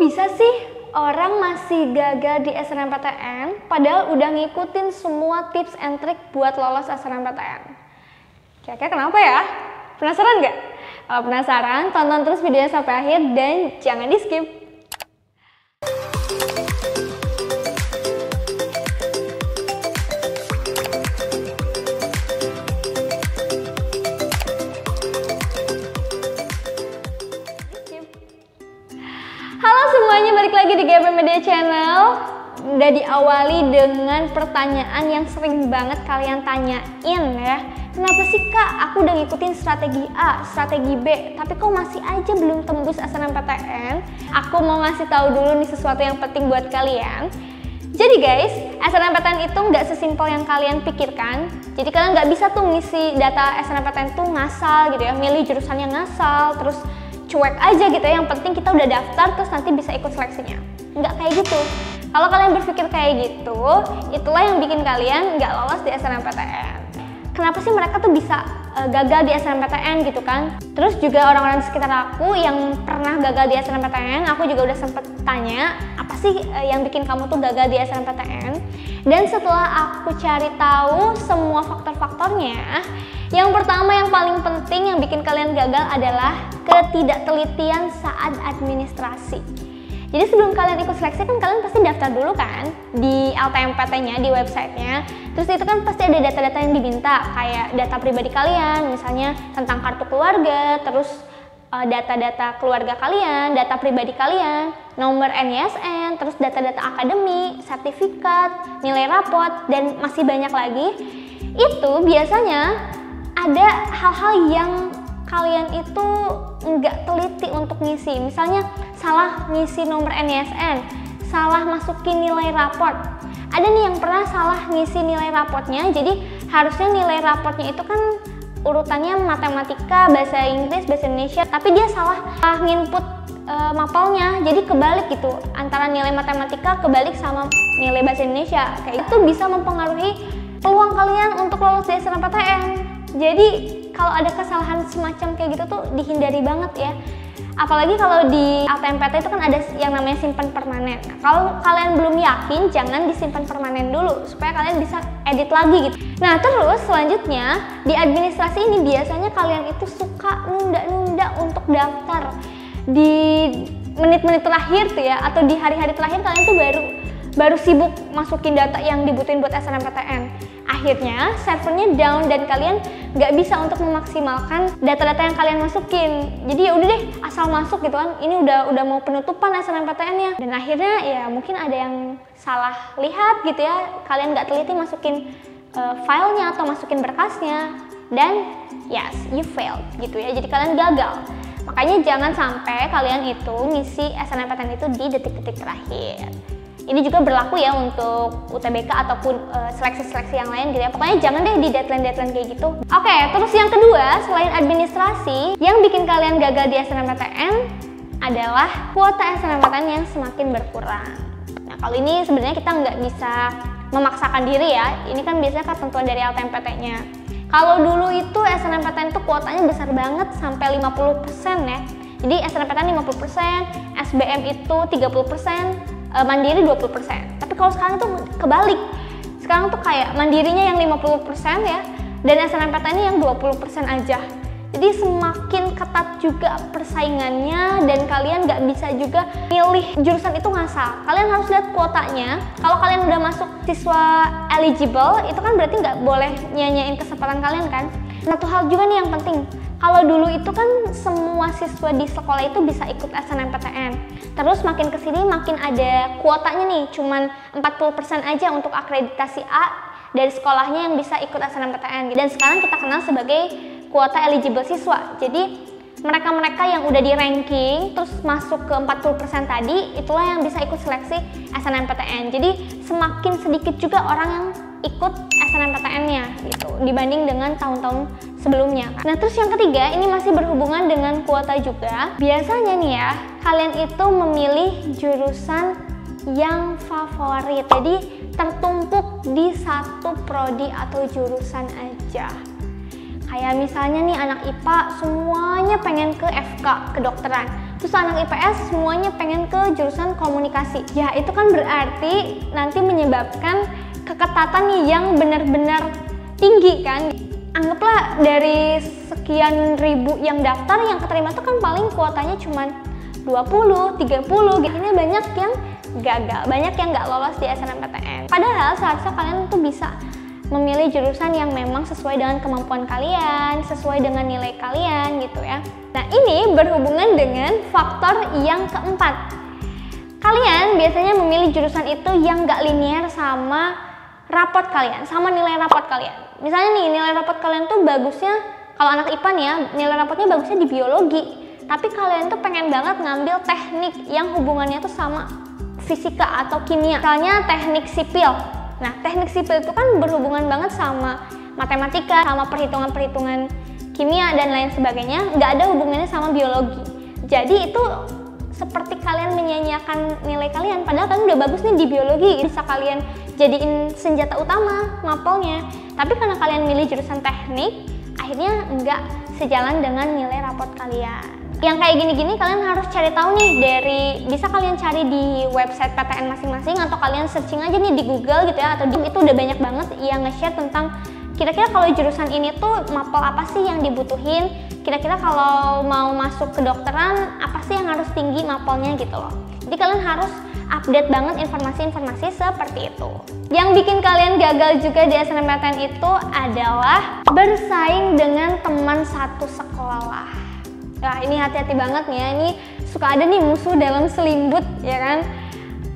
bisa sih orang masih gagal di SNMPTN padahal udah ngikutin semua tips and trik buat lolos SNMPTN? Kira-kira kenapa ya? Penasaran nggak? Kalau penasaran, tonton terus videonya sampai akhir dan jangan di skip. Halo semuanya, balik lagi di GP Media Channel. Udah diawali dengan pertanyaan yang sering banget kalian tanyain ya. Kenapa sih Kak, aku udah ngikutin strategi A, strategi B, tapi kok masih aja belum tembus SNMPTN? Aku mau ngasih tahu dulu nih sesuatu yang penting buat kalian. Jadi guys, SNMPTN itu nggak sesimpel yang kalian pikirkan. Jadi kalian nggak bisa tuh ngisi data SNMPTN tuh ngasal gitu ya, milih jurusannya ngasal, terus cuek aja gitu ya, yang penting kita udah daftar terus nanti bisa ikut seleksinya. Nggak kayak gitu. Kalau kalian berpikir kayak gitu, itulah yang bikin kalian nggak lolos di SNMPTN. Kenapa sih mereka tuh bisa gagal di SNMPTN gitu kan? Terus juga orang-orang di sekitar aku yang pernah gagal di SNMPTN, aku juga udah sempet tanya, apa sih yang bikin kamu tuh gagal di SNMPTN? Dan setelah aku cari tahu semua faktor-faktornya, yang pertama yang paling penting yang bikin kalian gagal adalah ketidaktelitian saat administrasi. Jadi sebelum kalian ikut seleksi kan kalian pasti daftar dulu kan di LTMPT-nya, di websitenya. Terus itu kan pasti ada data-data yang diminta, kayak data pribadi kalian, misalnya tentang kartu keluarga, terus data-data keluarga kalian, data pribadi kalian, nomor NISN, terus data-data akademik, sertifikat, nilai rapot, dan masih banyak lagi. Itu biasanya ada hal-hal yang kalian itu nggak teliti untuk ngisi. Misalnya salah ngisi nomor NISN, salah masukin nilai raport. Ada nih yang pernah salah ngisi nilai raportnya, jadi harusnya nilai raportnya itu kan urutannya matematika, bahasa Inggris, bahasa Indonesia, tapi dia salah nginput mapelnya, jadi kebalik gitu, antara nilai matematika kebalik sama nilai bahasa Indonesia. Kayak itu bisa mempengaruhi peluang kalian untuk lolos di SNMPTN. Jadi kalau ada kesalahan semacam kayak gitu tuh dihindari banget ya. Apalagi kalau di LTMPT itu kan ada yang namanya simpan permanen. Nah, kalau kalian belum yakin, jangan disimpan permanen dulu supaya kalian bisa edit lagi gitu. Nah terus selanjutnya di administrasi ini biasanya kalian itu suka nunda-nunda untuk daftar di menit-menit terakhir tuh ya, atau di hari-hari terakhir kalian tuh baru sibuk masukin data yang dibutuhin buat SNMPTN. Akhirnya servernya down dan kalian nggak bisa untuk memaksimalkan data-data yang kalian masukin. Jadi ya udah deh, asal masuk gitu kan. Ini udah mau penutupan SNMPTN-nya. Dan akhirnya ya mungkin ada yang salah lihat gitu ya. Kalian nggak teliti masukin filenya atau masukin berkasnya. Dan yes, you failed gitu ya. Jadi kalian gagal. Makanya jangan sampai kalian itu ngisi SNMPTN itu di detik-detik terakhir. Ini juga berlaku ya untuk UTBK ataupun seleksi-seleksi yang lain gitu ya. Pokoknya jangan deh di deadline-deadline kayak gitu. Oke, terus yang kedua, selain administrasi, yang bikin kalian gagal di SNMPTN adalah kuota SNMPTN yang semakin berkurang. Nah, kalau ini sebenarnya kita nggak bisa memaksakan diri ya. Ini kan biasanya ketentuan dari LTMPT-nya. Kalau dulu itu SNMPTN itu kuotanya besar banget sampai 50% ya. Jadi SNMPTN 50%, SBM itu 30%, mandiri 20%. Tapi kalau sekarang tuh kebalik. Sekarang tuh kayak mandirinya yang 50% ya, dan SNMPTN-nya yang 20% aja. Jadi semakin ketat juga persaingannya dan kalian nggak bisa juga pilih jurusan itu ngasal. Kalian harus lihat kuotanya. Kalau kalian udah masuk siswa eligible, itu kan berarti nggak boleh nyanyain kesempatan kalian kan. Satu hal juga nih yang penting, kalau dulu itu kan semua siswa di sekolah itu bisa ikut SNMPTN. Terus makin kesini makin ada kuotanya nih, cuman 40% aja untuk akreditasi A dari sekolahnya yang bisa ikut SNMPTN. Dan sekarang kita kenal sebagai kuota eligible siswa. Jadi mereka-mereka yang udah di ranking terus masuk ke 40% tadi, itulah yang bisa ikut seleksi SNMPTN. Jadi semakin sedikit juga orang yang ikut SNMPTN-nya gitu dibanding dengan tahun-tahun sebelumnya. Nah terus yang ketiga, ini masih berhubungan dengan kuota juga. Biasanya nih ya, kalian itu memilih jurusan yang favorit, jadi tertumpuk di satu prodi atau jurusan aja. Kayak misalnya nih anak IPA semuanya pengen ke FK, kedokteran. terus anak IPS semuanya pengen ke jurusan komunikasi. Ya itu kan berarti nanti menyebabkan keketatan yang benar-benar tinggi kan. Anggaplah dari sekian ribu yang daftar, yang keterima itu kan paling kuotanya cuma 20, 30 gitu. Ini banyak yang gagal, banyak yang nggak lolos di SNMPTN. Padahal seharusnya kalian tuh bisa memilih jurusan yang memang sesuai dengan kemampuan kalian, sesuai dengan nilai kalian gitu ya. Nah ini berhubungan dengan faktor yang keempat. Kalian biasanya memilih jurusan itu yang nggak linear sama rapot kalian, sama nilai rapot kalian. Misalnya nih, nilai rapot kalian tuh bagusnya, kalau anak IPA nih ya, nilai rapotnya bagusnya di biologi. Tapi kalian tuh pengen banget ngambil teknik yang hubungannya tuh sama fisika atau kimia. Misalnya teknik sipil. Nah, teknik sipil itu kan berhubungan banget sama matematika, sama perhitungan-perhitungan kimia dan lain sebagainya. Nggak ada hubungannya sama biologi. Jadi itu seperti kalian menyanyiakan nilai kalian. Padahal kalian udah bagus nih di biologi, bisa kalian jadiin senjata utama mapelnya. Tapi karena kalian milih jurusan teknik, akhirnya nggak sejalan dengan nilai rapot kalian. Yang kayak gini-gini kalian harus cari tahu nih dari, bisa kalian cari di website PTN masing-masing atau kalian searching aja nih di Google gitu ya, atau itu udah banyak banget yang nge-share tentang kira-kira kalau jurusan ini tuh mapel apa sih yang dibutuhin, kira-kira kalau mau masuk ke dokteran apa sih yang harus tinggi mapelnya gitu loh. Jadi kalian harus update banget informasi-informasi seperti itu. Yang bikin kalian gagal juga di SNMPTN itu adalah bersaing dengan teman satu sekolah. Nah ini hati-hati banget nih ya, ini suka ada nih musuh dalam selimbut ya kan.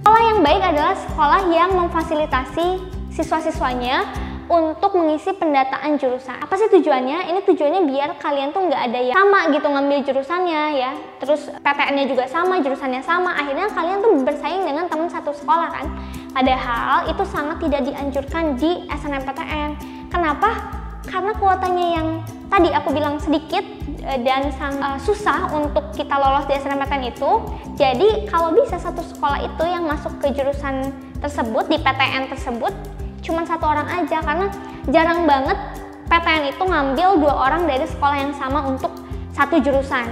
Sekolah yang baik adalah sekolah yang memfasilitasi siswa-siswanya untuk mengisi pendataan jurusan. Apa sih tujuannya? Ini tujuannya biar kalian tuh nggak ada yang sama gitu ngambil jurusannya ya. Terus PTN-nya juga sama, jurusannya sama. Akhirnya kalian tuh bersaing dengan teman satu sekolah kan. Padahal itu sangat tidak dianjurkan di SNMPTN. Kenapa? Karena kuotanya yang tadi aku bilang sedikit dan sangat susah untuk kita lolos di SNMPTN itu. Jadi kalau bisa satu sekolah itu yang masuk ke jurusan tersebut, di PTN tersebut cuma satu orang aja, karena jarang banget PTN itu ngambil 2 orang dari sekolah yang sama untuk satu jurusan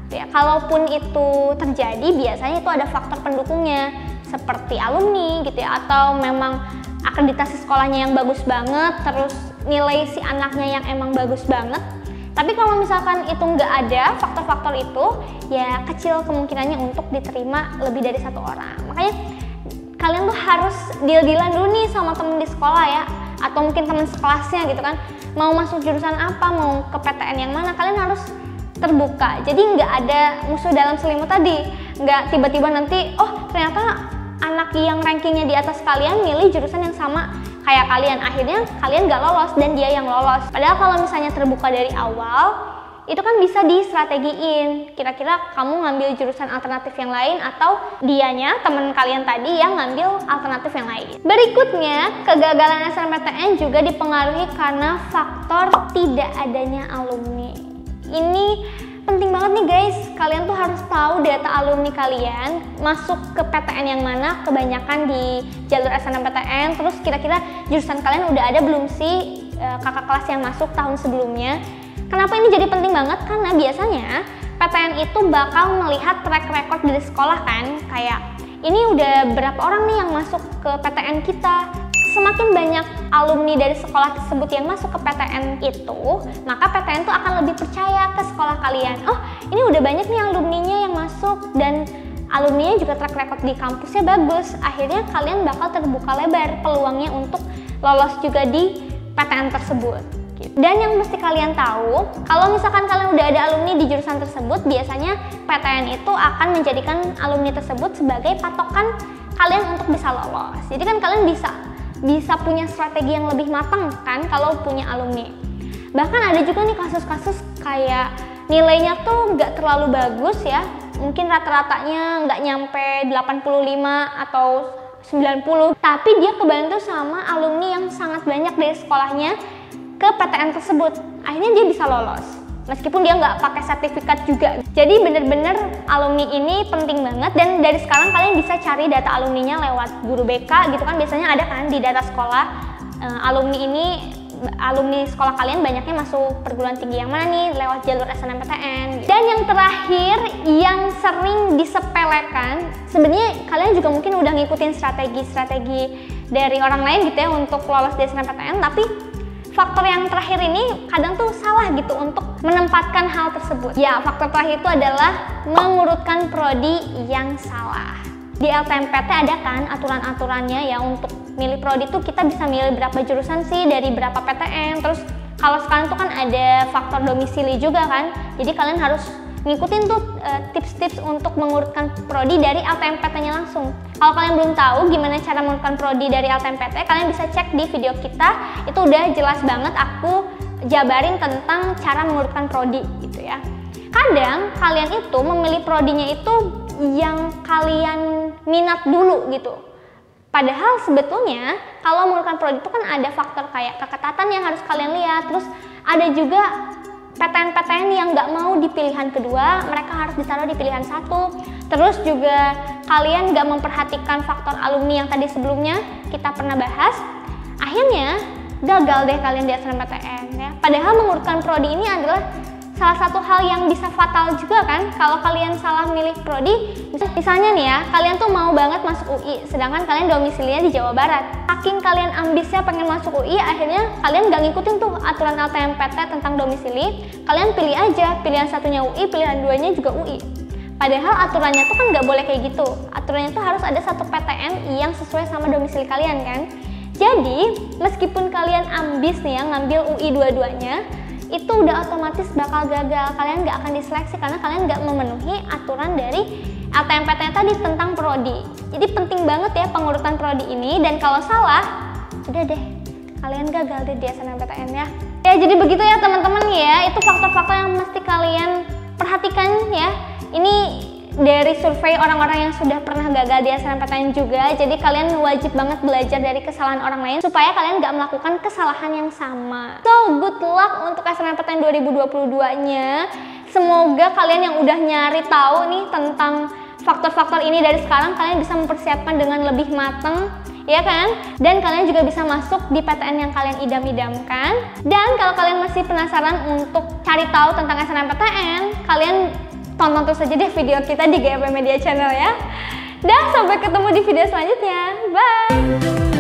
ya. Kalaupun itu terjadi biasanya itu ada faktor pendukungnya seperti alumni gitu ya, atau memang akreditasi sekolahnya yang bagus banget, terus nilai si anaknya yang emang bagus banget. Tapi kalau misalkan itu nggak ada faktor-faktor itu, ya kecil kemungkinannya untuk diterima lebih dari satu orang. Makanya kalian tuh harus deal-dealan dulu nih sama temen di sekolah ya, atau mungkin temen sekelasnya gitu kan. Mau masuk jurusan apa, mau ke PTN yang mana, kalian harus terbuka. Jadi nggak ada musuh dalam selimut tadi. Nggak tiba-tiba nanti, oh ternyata anak yang rankingnya di atas kalian milih jurusan yang sama kayak kalian, akhirnya kalian nggak lolos dan dia yang lolos. Padahal kalau misalnya terbuka dari awal, itu kan bisa distrategiin. Kira-kira kamu ngambil jurusan alternatif yang lain atau dianya, temen kalian tadi yang ngambil alternatif yang lain. Berikutnya, kegagalan SNMPTN juga dipengaruhi karena faktor tidak adanya alumni. Ini penting banget nih guys, kalian tuh harus tahu data alumni kalian masuk ke PTN yang mana, kebanyakan di jalur SNMPTN. Terus kira-kira jurusan kalian udah ada belum sih kakak kelas yang masuk tahun sebelumnya. Kenapa ini jadi penting banget? Karena biasanya PTN itu bakal melihat track record dari sekolah kan, kayak ini udah berapa orang nih yang masuk ke PTN kita. Semakin banyak alumni dari sekolah tersebut yang masuk ke PTN itu, maka PTN tuh akan lebih percaya ke sekolah kalian. Oh, ini udah banyak nih alumninya yang masuk dan alumninya juga track record di kampusnya bagus. Akhirnya kalian bakal terbuka lebar peluangnya untuk lolos juga di PTN tersebut. Dan yang mesti kalian tahu, kalau misalkan kalian udah ada alumni di jurusan tersebut, biasanya PTN itu akan menjadikan alumni tersebut sebagai patokan kalian untuk bisa lolos. Jadi kan kalian bisa punya strategi yang lebih matang kan kalau punya alumni. Bahkan ada juga nih kasus-kasus kayak nilainya tuh nggak terlalu bagus ya, mungkin rata-ratanya nggak nyampe 85 atau 90, tapi dia kebantu sama alumni yang sangat banyak dari sekolahnya ke PTN tersebut. Akhirnya dia bisa lolos meskipun dia nggak pakai sertifikat juga. Jadi bener-bener alumni ini penting banget, dan dari sekarang kalian bisa cari data alumninya lewat guru BK gitu kan, biasanya ada kan di data sekolah alumni ini alumni sekolah kalian banyaknya masuk perguruan tinggi yang mana nih, lewat jalur SNMPTN. Dan yang terakhir yang sering disepelekan, sebenarnya kalian juga mungkin udah ngikutin strategi-strategi dari orang lain gitu ya untuk lolos di SNMPTN, tapi faktor yang terakhir ini kadang tuh salah gitu untuk menempatkan hal tersebut. Ya, faktor terakhir itu adalah mengurutkan prodi yang salah. Di LTMPT ada kan aturan-aturannya ya, untuk milih prodi tuh kita bisa milih berapa jurusan sih dari berapa PTN. Terus kalau sekarang tuh kan ada faktor domisili juga kan, jadi kalian harus ngikutin tuh tips-tips untuk mengurutkan prodi dari LTMPT-nya langsung. Kalau kalian belum tahu gimana cara mengurutkan prodi dari LTMPT, kalian bisa cek di video kita, itu udah jelas banget aku jabarin tentang cara mengurutkan prodi gitu ya. Kadang kalian itu memilih prodinya itu yang kalian minat dulu gitu. Padahal sebetulnya kalau mengurutkan prodi itu kan ada faktor kayak keketatan yang harus kalian lihat, terus ada juga PTN-PTN yang nggak mau di pilihan kedua, mereka harus ditaruh di pilihan satu. Terus juga kalian nggak memperhatikan faktor alumni yang tadi sebelumnya kita pernah bahas. Akhirnya gagal deh kalian di SNMPTN ya. Padahal mengurutkan prodi ini adalah salah satu hal yang bisa fatal juga kan kalau kalian salah milih prodi. Misalnya nih ya, kalian tuh mau banget masuk UI, sedangkan kalian domisilinya di Jawa Barat. Saking kalian ambisnya pengen masuk UI, akhirnya kalian nggak ngikutin tuh aturan LTMPT tentang domisili. Kalian pilih aja, pilihan satunya UI, pilihan duanya juga UI. Padahal aturannya tuh kan nggak boleh kayak gitu. Aturannya tuh harus ada satu PTN yang sesuai sama domisili kalian kan. Jadi meskipun kalian ambis nih ya ngambil UI dua-duanya, itu udah otomatis bakal gagal. Kalian nggak akan diseleksi karena kalian nggak memenuhi aturan dari LTMPT tadi tentang prodi. Jadi penting banget ya pengurutan prodi ini, dan kalau salah, udah deh, kalian gagal deh di SNMPTN ya. Ya jadi begitu ya teman-teman ya, itu faktor-faktor yang mesti kalian perhatikan ya. Ini dari survei orang-orang yang sudah pernah gagal di SNMPTN juga, jadi kalian wajib banget belajar dari kesalahan orang lain supaya kalian nggak melakukan kesalahan yang sama. So, good luck untuk SNMPTN 2022-nya. Semoga kalian yang udah nyari tahu nih tentang faktor-faktor ini dari sekarang, kalian bisa mempersiapkan dengan lebih matang, ya kan? Dan kalian juga bisa masuk di PTN yang kalian idam-idamkan. Dan kalau kalian masih penasaran untuk cari tahu tentang SNMPTN, kalian tonton terus aja deh video kita di GAP Media Channel ya. Dan sampai ketemu di video selanjutnya. Bye!